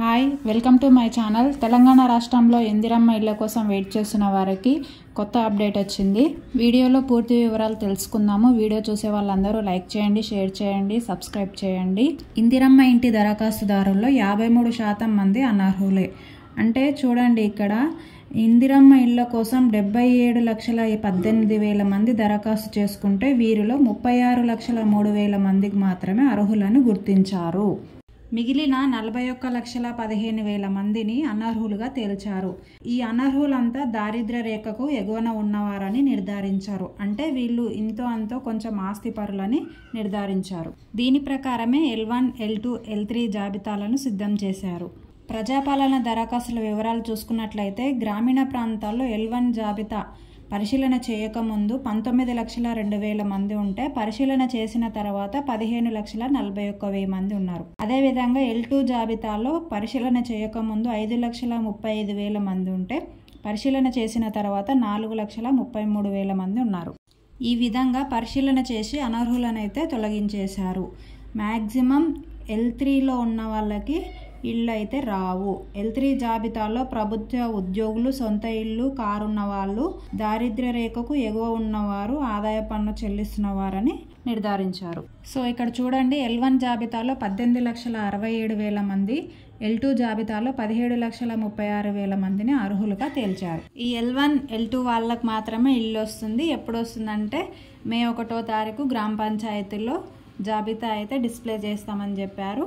Hi welcome to my channel. Telangana రాష్ట్రంలో ఇందిరమ్మ ఇళ్ల కోసం వెయిట్ చేస్తున్న వారికి కొత్త అప్డేట్ వచ్చింది. వీడియోలో పూర్తి వివరాలు తెలుసుకుందాము. వీడియో చూసే వాళ్ళందరూ లైక్ చేయండి, షేర్ చేయండి, సబ్స్క్రైబ్ చేయండి. ఇందిరమ్మ ఇంటి దరఖాస్తుదారుల్లో 53% మంది అనర్హులే. అంటే చూడండి, ఇక్కడ ఇందిరమ్మ ఇళ్ల కోసం 77,18,000 మంది దరఖాస్తు చేసుకుంటే వీరిలో 36,03,000 మందికి మాత్రమే అర్హులను గుర్తించారు. మిగిలిన 41,15,000 మందిని అనర్హులుగా తేల్చారు. ఈ అనర్హులంతా దారిద్ర్య రేఖకు ఎగువన ఉన్నవారని నిర్ధారించారు. అంటే వీళ్ళు ఇంతో అంతో కొంచెం ఆస్తిపరులని నిర్ధారించారు. దీని ప్రకారమే L1, L2, L3 జాబితాలను సిద్ధం చేశారు. ప్రజాపాలన దరఖాస్తుల వివరాలు చూసుకున్నట్లయితే గ్రామీణ ప్రాంతాల్లో L1 జాబితా పరిశీలన చేయకముందు 19,02,000 మంది ఉంటే పరిశీలన చేసిన తర్వాత 15,41,000 మంది ఉన్నారు. అదేవిధంగా L2 జాబితాలో పరిశీలన చేయకముందు 5,35,000 మంది ఉంటే పరిశీలన చేసిన తర్వాత 4,33,000 మంది ఉన్నారు. ఈ విధంగా పరిశీలన చేసి అనర్హులనైతే తొలగించేశారు. మ్యాక్సిమం L3లో ఉన్న వాళ్ళకి ఇళ్ళు అయితే రావు. L3 జాబితాలో ప్రభుత్వ ఉద్యోగులు, సొంత ఇల్లు, కారు ఉన్న వాళ్ళు, దారిద్ర్య రేఖకు ఎగువ ఉన్నవారు, ఆదాయ పన్ను చెల్లిస్తున్నవారని నిర్ధారించారు. సో ఇక్కడ చూడండి, L1 జాబితాలో 18,67,000 మంది, L2 జాబితాలో 17,36,000 మందిని అర్హులుగా తేల్చారు. ఈ L1, L2 వాళ్ళకు మాత్రమే ఇల్లు వస్తుంది. ఎప్పుడు వస్తుందంటే మే 1వ తారీఖు గ్రామ పంచాయతీలో జాబితా అయితే డిస్ప్లే చేస్తామని చెప్పారు.